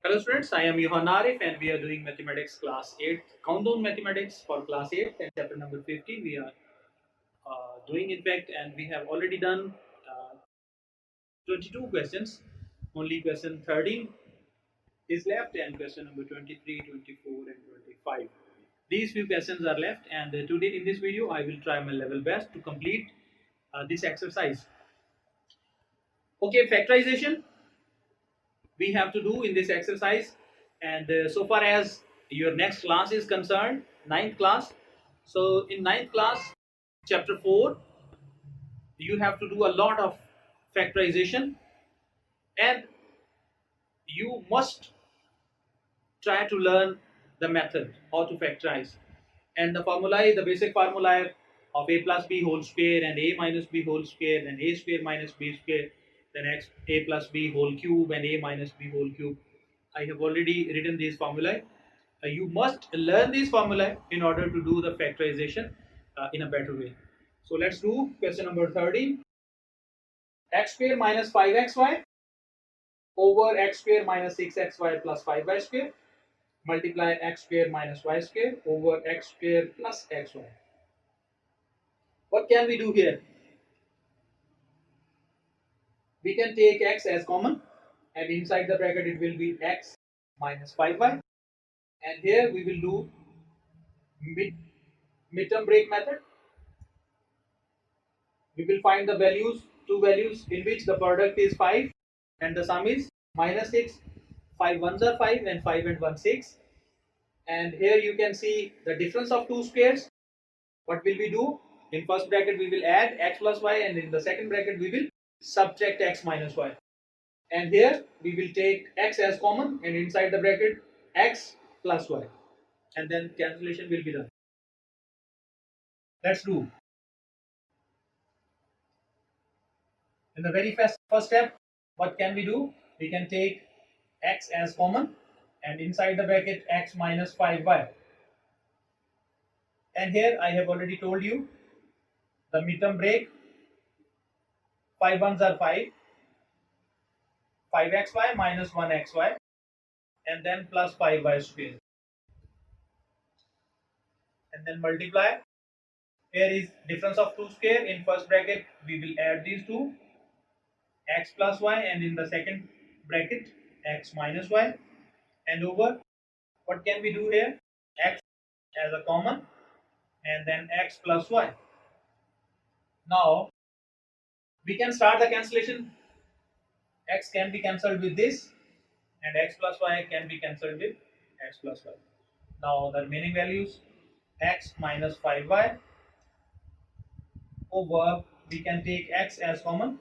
Hello students, I am Johan Arif and we are doing mathematics class 8, countdown mathematics for class 8 and chapter number 50 we are doing in fact, and we have already done 22 questions. Only question 13 is left and question number 23, 24 and 25. These few questions are left, and today in this video I will try my level best to complete this exercise. Okay, factorization we have to do in this exercise, and so far as your next class is concerned, ninth class. So in ninth class, chapter 4, you have to do a lot of factorization, and you must try to learn the method how to factorize, and the formula is the basic formula of a plus b whole square and a minus b whole square, then a square minus b square, then x a plus b whole cube and a minus b whole cube. I have already written these formulae. You must learn these formulae in order to do the factorization in a better way. So let's do question number 13. X square minus 5xy over x square minus 6xy plus 5y square multiply x square minus y square over x square plus xy. What can we do here? We can take x as common, and inside the bracket it will be x minus 5y, and here we will do midterm break method. We will find the values, two values in which the product is 5 and the sum is minus 6. 5 ones are 5 and 5 and 1 6. And here you can see the difference of two squares. What will we do? In first bracket we will add x plus y, and in the second bracket we will subtract x minus y. And here we will take x as common, and inside the bracket x plus y, and then cancellation will be done. Let's do. In the very first step, what can we do? We can take x as common, and inside the bracket x minus 5y. And here I have already told you the midterm break. 5 ones are 5, 5xy minus 1xy, and then plus 5y square. And then multiply. Here is difference of two square. In first bracket we will add these two, x plus y, and in the second bracket x minus y, and over. What can we do here? X as a common, and then x plus y. Now we can start the cancellation. X can be cancelled with this, and x plus y can be cancelled with x plus y. Now the remaining values, x minus 5y over, we can take x as common,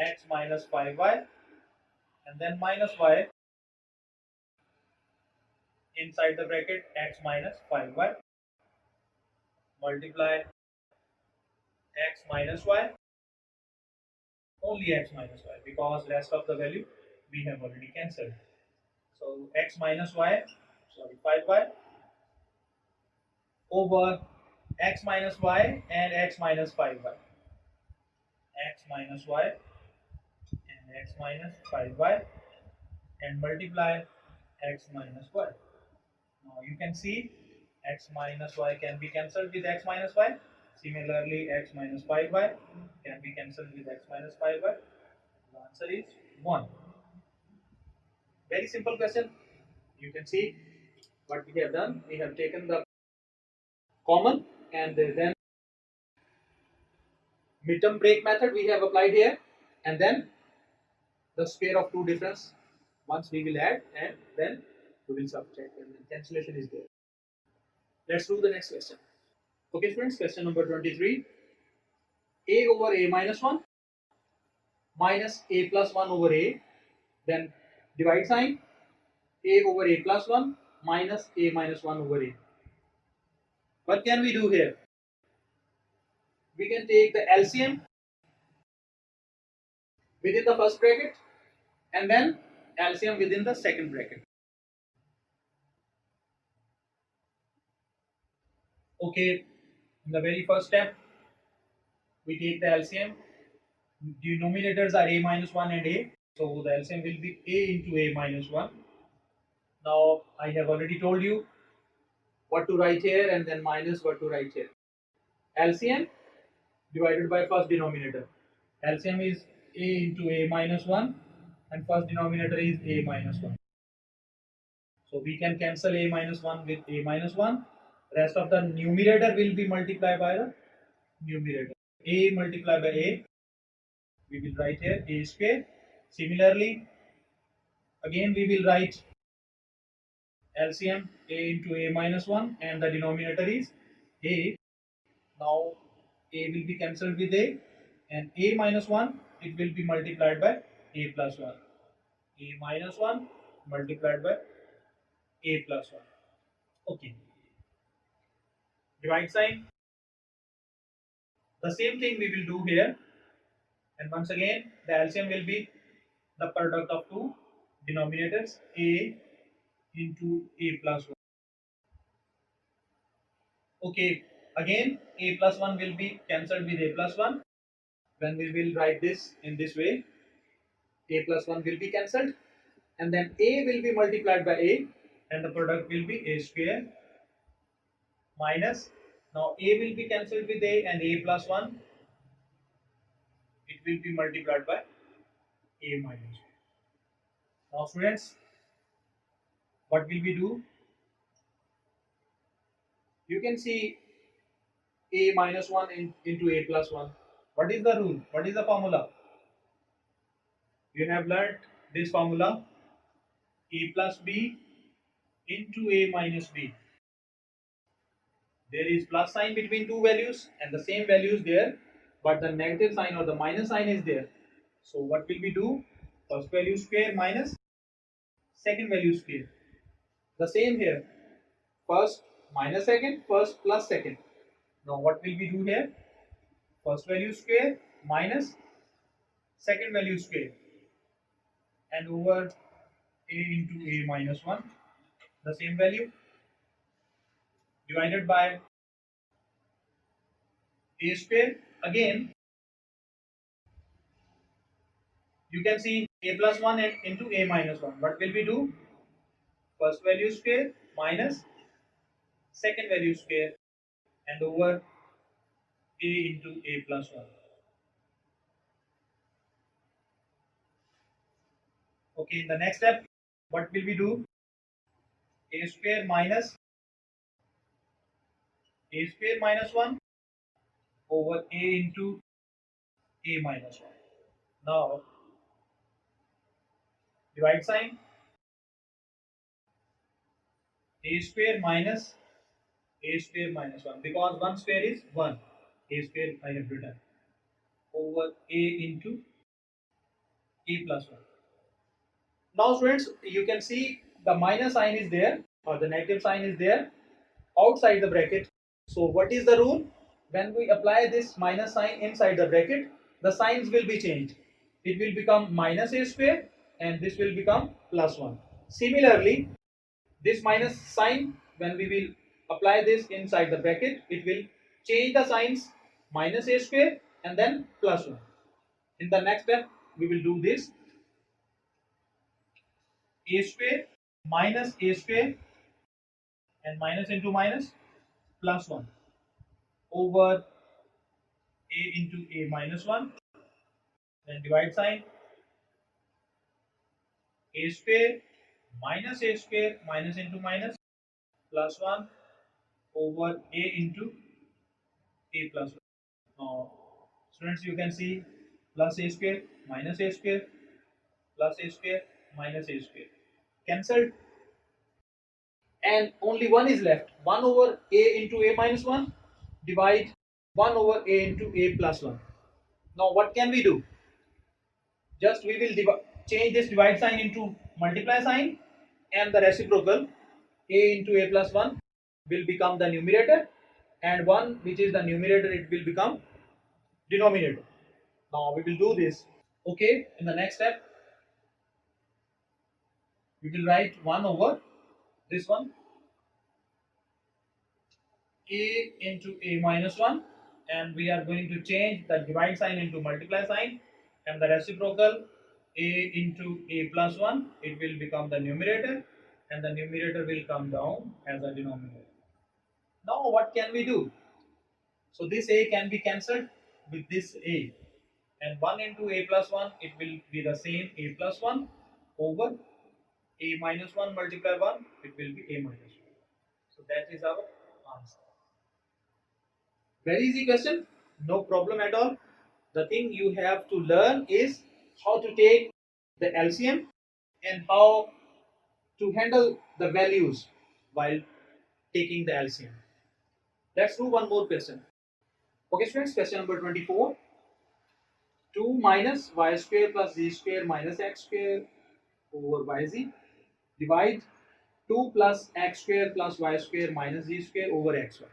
x minus 5y, and then minus y inside the bracket x minus 5y multiply x minus y, only x minus y, because rest of the value we have already cancelled. So x minus y, sorry 5y over x minus y and x minus 5y, x minus y and x minus 5y, and multiply x minus y. Now you can see x minus y can be cancelled with x minus y. Similarly, x minus 5y can be cancelled with x minus 5y. The answer is 1. Very simple question. You can see what we have done. We have taken the common, and then midterm break method we have applied here, and then the square of two difference. Once we will add, and then we will subtract, and then cancellation is there. Let's do the next question. Okay friends, question number 23. A over a minus 1 minus a plus 1 over a, then divide sign, a over a plus 1 minus a minus 1 over a. What can we do here? We can take the LCM within the first bracket, and then LCM within the second bracket. Okay, in the very first step, we take the LCM. Denominators are a minus 1 and a. So the LCM will be a into a minus 1. Now I have already told you what to write here and then minus what to write here. LCM divided by first denominator. LCM is a into a minus 1 and first denominator is a minus 1. So we can cancel a minus 1 with a minus 1. Rest of the numerator will be multiplied by the numerator. A multiplied by a, we will write here a square. Similarly, again we will write LCM a into a minus 1 and the denominator is a. Now a will be cancelled with a and a minus 1, it will be multiplied by a plus 1. A minus 1 multiplied by a plus 1. Okay. Divide sign. The same thing we will do here. And once again, the LCM will be the product of two denominators, a into a plus 1. Okay, again a plus 1 will be cancelled with a plus 1. When we will write this in this way, a plus 1 will be cancelled and then a will be multiplied by a and the product will be a square minus, now a will be cancelled with a and a plus 1, it will be multiplied by a minus 1. Now students, what will we do? You can see a minus 1 into a plus 1. What is the rule? What is the formula? You have learnt this formula, a plus b into a minus b. There is plus sign between two values and the same values there, but the negative sign or the minus sign is there. So what will we do? First value square minus second value square. The same here. First minus second, first plus second. Now what will we do here? First value square minus second value square and over a into a minus 1, the same value, divided by a square. Again you can see a plus 1 and into a minus 1. What will we do? First value square minus second value square and over a into a plus 1. Okay, in the next step, what will we do? A square minus 1 over a into a minus 1. Now, divide sign. A square minus 1 because 1 square is 1. A square I have written over a into a plus 1. Now students, you can see the minus sign is there or the negative sign is there outside the bracket. So what is the rule? When we apply this minus sign inside the bracket, the signs will be changed. It will become minus a square and this will become plus 1. Similarly, this minus sign, when we will apply this inside the bracket, it will change the signs minus a square and then plus 1. In the next step, we will do this. A square minus a square and minus into minus plus 1 over a into a minus 1, then divide sign. A square minus into minus plus 1 over a into a plus 1. Now students, you can see plus a square minus a square plus a square minus a square cancelled and only 1 is left. 1 over a into a minus 1 divide 1 over a into a plus 1. Now what can we do? Just we will change this divide sign into multiply sign and the reciprocal a into a plus 1 will become the numerator and 1 which is the numerator, it will become denominator. Now we will do this. Okay, in the next step we will write 1 over this one a into a minus 1 and we are going to change the divide sign into multiply sign and the reciprocal a into a plus 1, it will become the numerator, and the numerator will come down as a denominator. Now what can we do? So this a can be cancelled with this a, and 1 into a plus 1, it will be the same a plus 1 over a minus 1 multiply 1, it will be a minus 1. So that is our answer. Very easy question, no problem at all. The thing you have to learn is how to take the LCM and how to handle the values while taking the LCM. Let's do one more question. Okay students, question number 24. 2 minus y square plus z square minus x square over yz. Divide 2 plus x square plus y square minus z square over xy.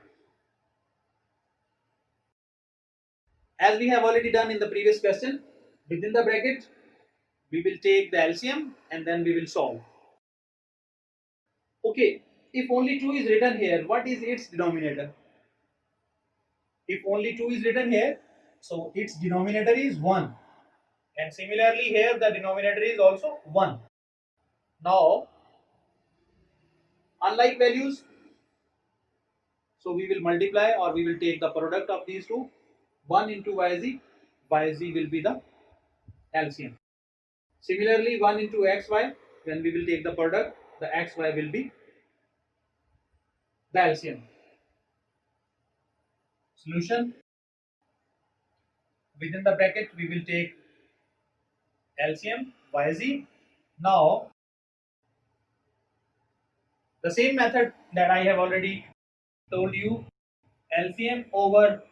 As we have already done in the previous question, within the bracket, we will take the LCM and then we will solve. Okay, if only 2 is written here, what is its denominator? If only 2 is written here, so its denominator is 1. And similarly here the denominator is also 1. Now, unlike values, so we will multiply or we will take the product of these two. 1 into yz, yz will be the LCM. Similarly 1 into xy, when we will take the product, the xy will be the LCM. Solution. Within the bracket we will take LCM yz. Now the same method that I have already told you, LCM over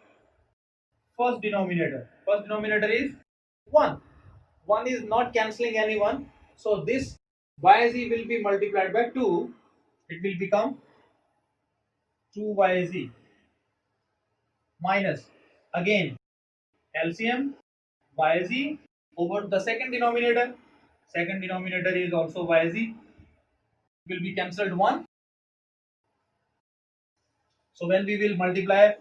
first denominator. First denominator is 1. 1 is not cancelling anyone. So this yz will be multiplied by 2. It will become 2yz minus again LCM yz over the second denominator. Second denominator is also yz. Will be cancelled 1. So when we will multiply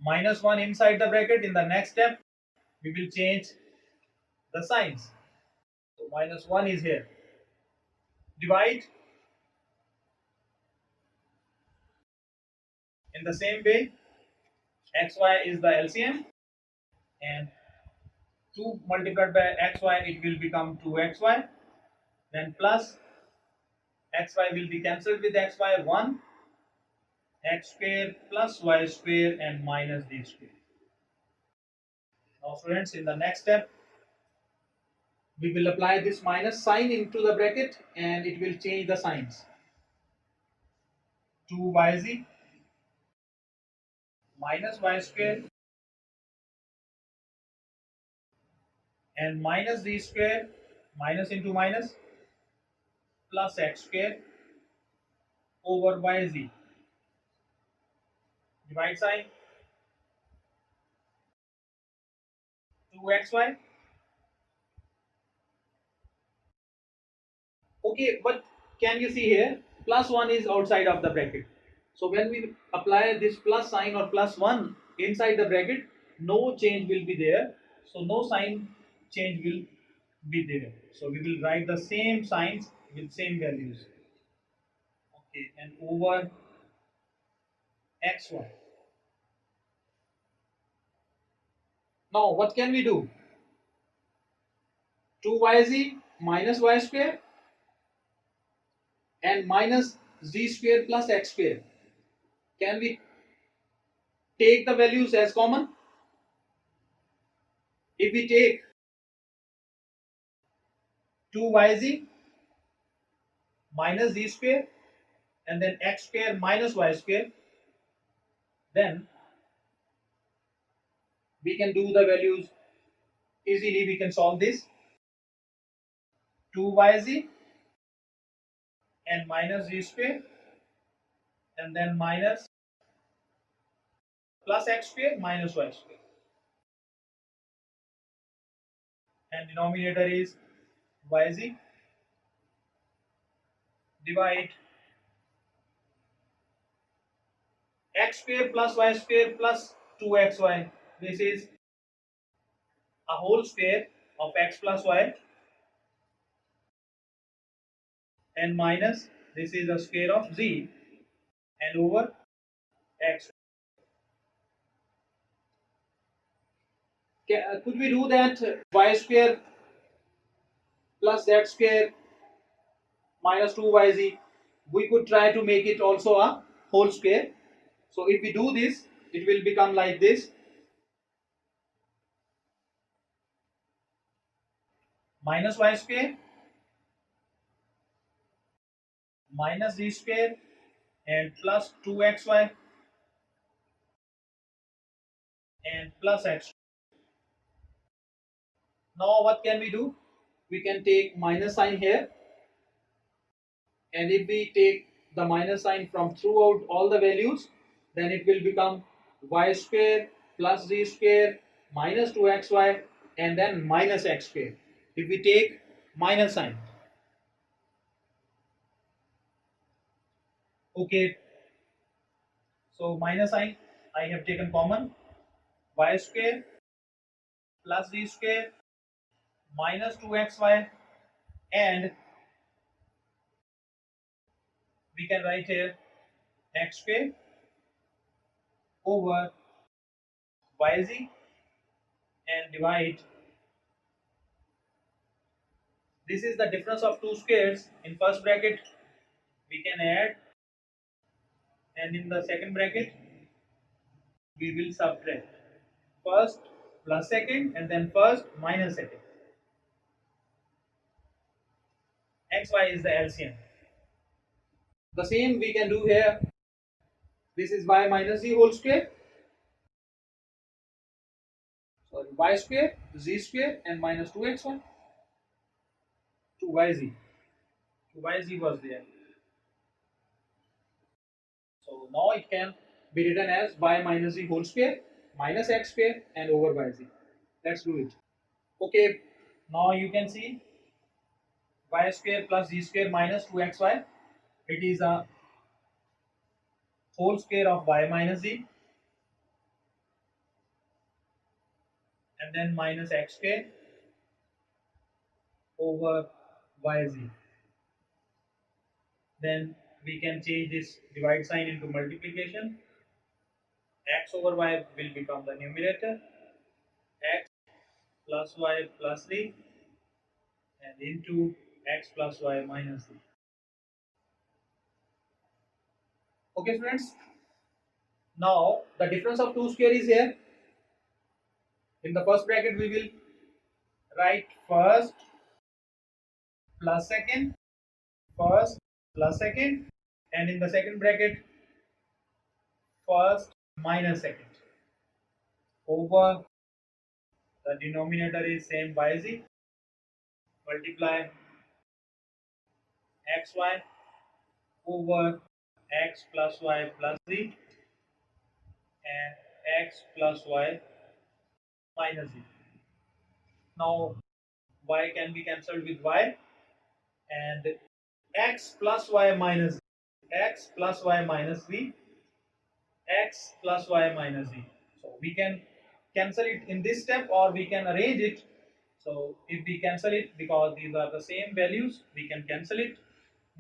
minus 1 inside the bracket, in the next step we will change the signs. So minus 1 is here. Divide. In the same way, xy is the LCM, and 2 multiplied by xy, it will become 2xy. Then plus xy will be cancelled with xy, 1, x square plus y square and minus d square. Now students, in the next step, we will apply this minus sign into the bracket and it will change the signs. 2yz minus y square and minus d square, minus into minus, plus x square over yz. Divide sign, 2xy. Okay, but can you see here, plus 1 is outside of the bracket. So when we apply this plus sign or plus 1 inside the bracket, no change will be there. So no sign change will be there. So we will write the same signs with same values. Okay, and over xy. Now what can we do? 2yz minus y square and minus z square plus x square. Can we take the values as common? If we take 2yz minus z square and then x square minus y square, then we can do the values easily. We can solve this. 2yz and minus z square and then minus plus x square minus y square, and denominator is yz. Divide x square plus y square plus 2xy. This is a whole square of x plus y and minus this is the square of z and over x. Could we do that y square plus z square minus 2yz? We could try to make it also a whole square. So if we do this, it will become like this: minus y square minus z square and plus 2xy and plus x. Now what can we do? We can take minus sign here, and if we take the minus sign from throughout all the values, then it will become y square plus z square minus 2xy and then minus x square. If we take minus sign, okay, so minus sign I have taken common: y square plus z square minus 2xy, and we can write here x square over yz and divide. This is the difference of two squares. In first bracket we can add, and in the second bracket we will subtract. First plus second and then first minus second. Xy is the LCM. The same we can do here. This is y minus z whole square. Sorry, y square, z square and minus 2xy. 2yz. 2yz was there. So now it can be written as y minus z whole square minus x square and over yz. Let's do it. Okay, now you can see y square plus z square minus 2xy. It is a whole square of y minus z and then minus x square over yz. Then we can change this divide sign into multiplication. X over y will become the numerator, x plus y plus 3 and into x plus y minus 3. Okay friends, now the difference of two square is here. In the first bracket we will write first plus second, first plus second, and in the second bracket first minus second over the denominator is same yz, multiply xy over x plus y plus z and x plus y minus z. Now y can be cancelled with y, and x plus y minus z, x plus y minus z, x plus y minus z. So we can cancel it in this step or we can arrange it. So if we cancel it, because these are the same values, we can cancel it.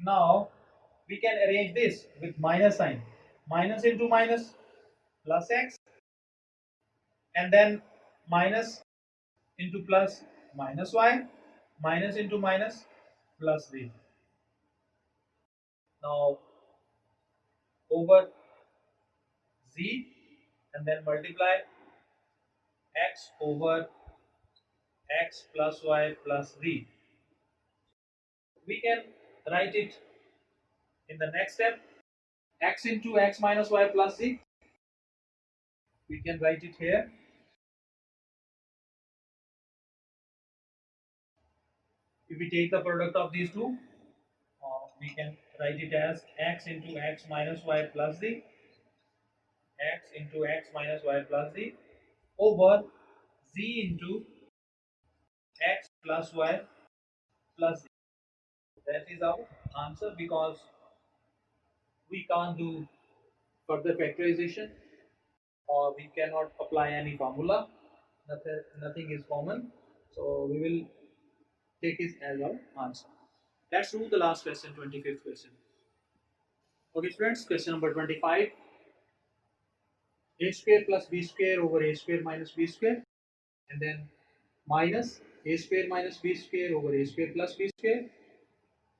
Now we can arrange this with minus sign. Minus into minus plus x, and then minus into plus minus y, minus into minus plus z. Now over z and then multiply x over x plus y plus z. We can write it in the next step: x into x minus y plus z. We can write it here. If we take the product of these two, we can write it as x into x minus y plus z, x into x minus y plus z over z into x plus y plus z. That is our answer, because we can't do further factorization or we cannot apply any formula. Nothing is common. So we will take it as our answer. Let's do the last question, 25th question. Okay students, question number 25. A square plus b square over a square minus b square, and then minus a square minus b square over a square plus b square,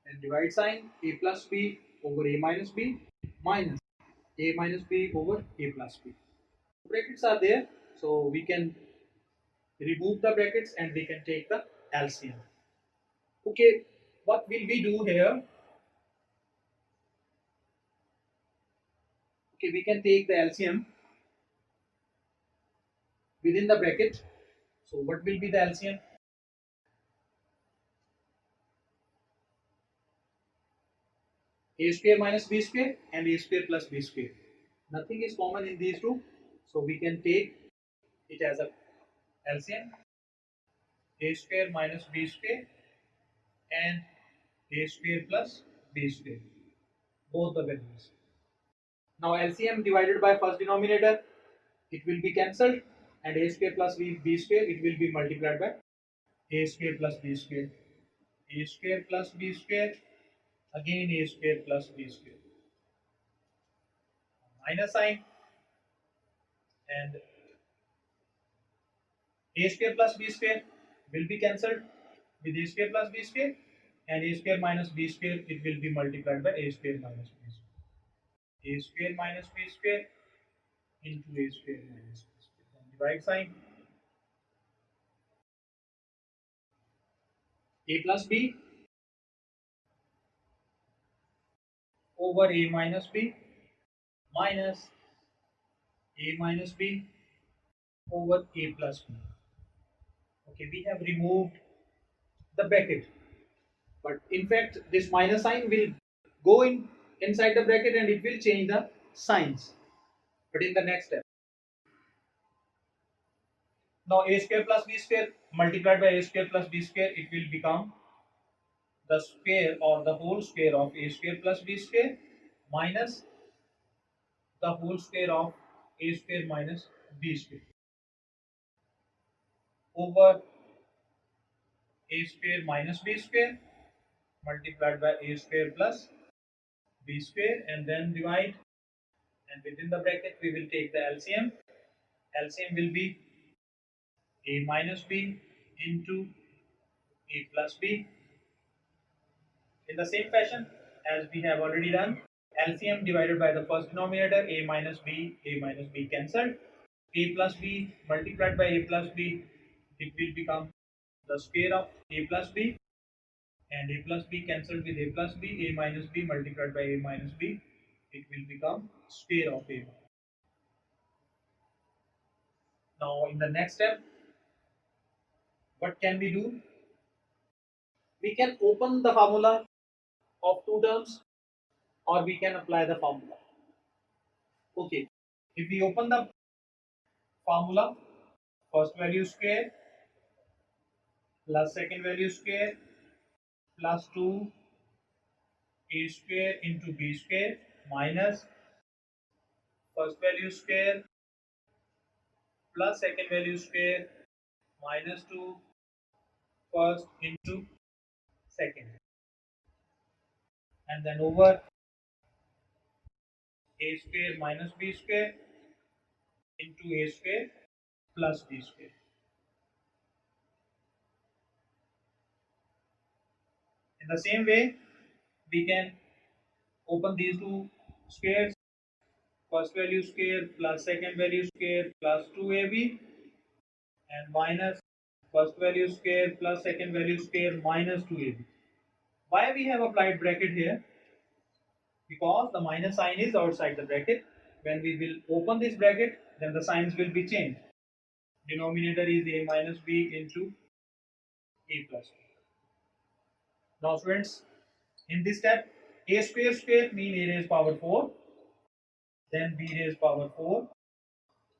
and divide sign a plus b over a minus b minus a minus b over a plus b. Brackets are there, so we can remove the brackets and we can take the LCM. Okay, what will we do here? Okay, we can take the LCM within the bracket. So what will be the LCM? A square minus b square and a square plus b square. Nothing is common in these two, so we can take it as a LCM. A square minus b square and a square plus b square, both the values. Now LCM divided by first denominator, it will be cancelled, and a square plus b square, it will be multiplied by a square plus b square. A square plus b square, again a square plus b square. Minus sign, and a square plus b square will be cancelled with a square plus b square, and a square minus b square, it will be multiplied by a square minus b square. A square minus b square into a square minus b square. Then divide sign, a plus b over a minus b minus a minus b over a plus b. Okay, we have removed the bracket, but in fact this minus sign will go inside the bracket and it will change the signs, but in the next step. Now a square plus b square multiplied by a square plus b square, it will become the square or the whole square of a square plus b square minus the whole square of a square minus b square over a square minus b square multiplied by a square plus b square, and then divide, and within the bracket we will take the LCM. LCM will be a minus b into a plus b. In the same fashion as we have already done, LCM divided by the first denominator, a minus b cancelled. A plus b multiplied by a plus b, it will become the square of a plus b, and a plus b cancelled with a plus b, a minus b multiplied by a minus b, it will become square of a. Now in the next step, what can we do? We can open the formula of two terms, or we can apply the formula. Okay, if we open the formula, first value square plus second value square plus 2 a square into b square minus first value square plus second value square minus 2 first into second, and then over a square minus b square into a square plus b square. In the same way, we can open these two squares, first value square plus second value square plus 2ab, and minus first value square plus second value square minus 2ab. Why we have applied bracket here? Because the minus sign is outside the bracket. When we will open this bracket, then the signs will be changed. Denominator is a minus b into a plus b. Now students, in this step, a square square mean a raised power 4, then b raised power 4.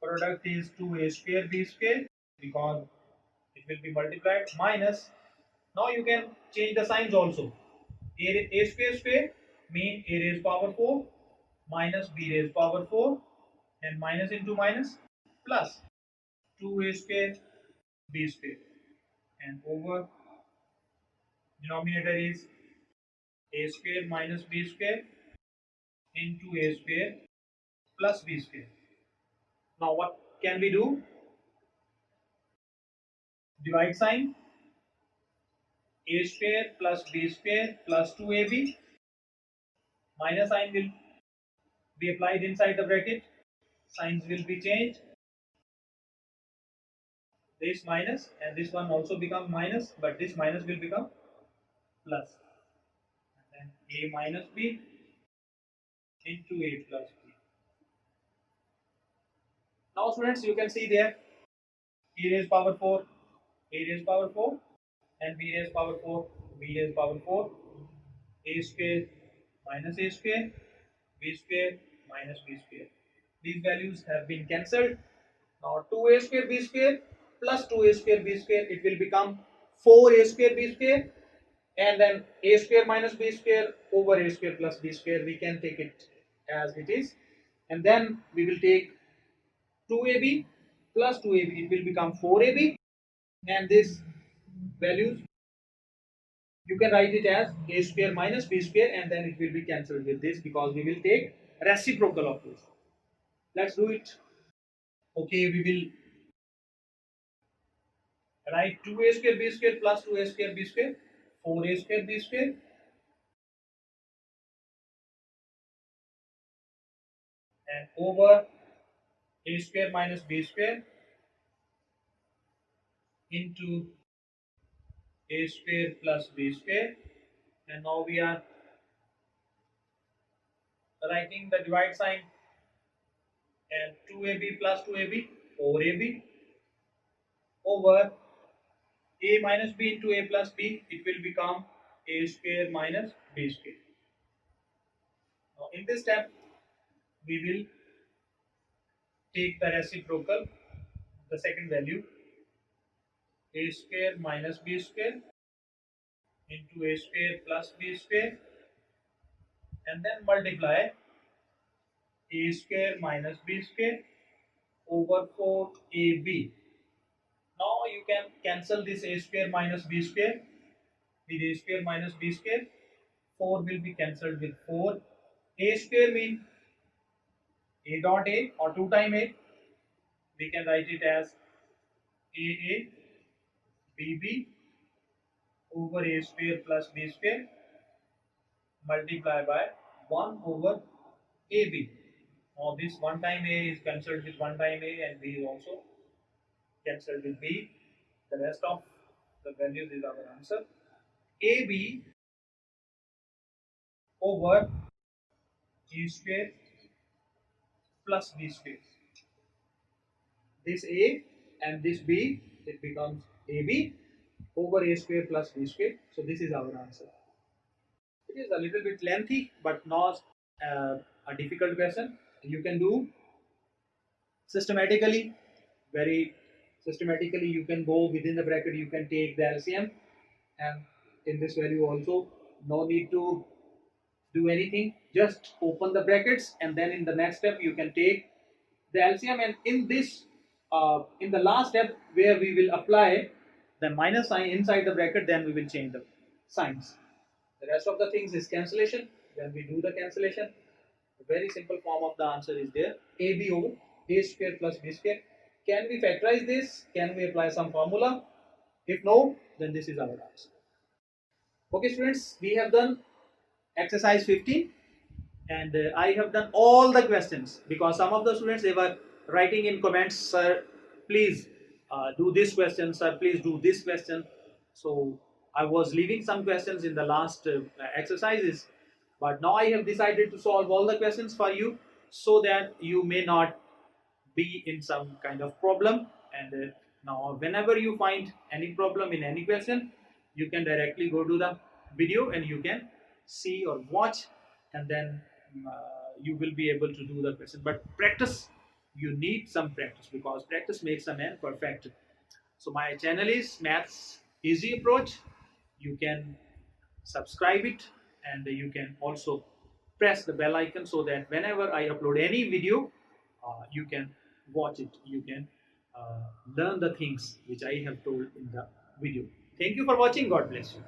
Product is 2a square b square because it will be multiplied minus. Now you can change the signs also. A square square mean a raised power 4 minus b raised power 4, and minus into minus plus 2a square b square, and over denominator is a square minus b square into a square plus b square. Now what can we do? Divide sign, a square plus b square plus 2ab, minus sign will be applied inside the bracket, signs will be changed, this minus and this one also become minus, but this minus will become plus, and then a minus b into a plus b. Now students, you can see there e raised power 4, a raised power 4 and b raised power 4, b raised power 4, a square minus a square, b square minus b square. These values have been cancelled. Now 2a square b square plus 2a square b square, it will become 4a square b square, and then a square minus b square over a square plus b square, we can take it as it is, and then we will take 2ab plus 2ab, it will become 4ab, and this values you can write it as a square minus b square, and then it will be cancelled with this because we will take reciprocal of this. Let's do it. Okay, we will write 2a square b square plus 2a square b square, 4a square b square, and over a square minus b square into a square plus b square, and now we are writing the divide sign, and 2ab plus 2ab, 4ab over a minus b into a plus b, it will become a square minus b square. Now in this step we will take the reciprocal, the second value, a square minus b square into a square plus b square, and then multiply a square minus b square over 4ab. Now you can cancel this a square minus b square with a square minus b square. 4 will be cancelled with 4. A square means a dot a or 2 times a. We can write it as a bb over a square plus b square multiplied by 1 over ab. Now this 1 time a is cancelled with 1 time a, and b is also cancelled with b. The rest of the values is our answer. ab over a square plus b square. This a and this b, it becomes ab over a square plus b square. So this is our answer. It is a little bit lengthy, but not a difficult question. You can do systematically, very systematically. You can go within the bracket, you can take the LCM, and in this value also no need to do anything, just open the brackets, and then in the next step you can take the LCM, and in this in the last step where we will apply the minus sign inside the bracket, then we will change the signs. The rest of the things is cancellation. When we do the cancellation, a very simple form of the answer is there, ab over a square plus b square. Can we factorize this? Can we apply some formula? If no, then this is our answer. Okay students, we have done exercise 15, and I have done all the questions, because some of the students, they were writing in comments, sir please do this question, sir please do this question. So I was leaving some questions in the last exercises, but now I have decided to solve all the questions for you, so that you may not be in some kind of problem. And now whenever you find any problem in any question, you can directly go to the video and you can see or watch, and then you will be able to do the question. But practice, you need some practice, because practice makes a man perfect. So my channel is Maths Easy Approach. You can subscribe it, and you can also press the bell icon, so that whenever I upload any video, you can watch it, you can learn the things which I have told in the video. Thank you for watching. God bless you.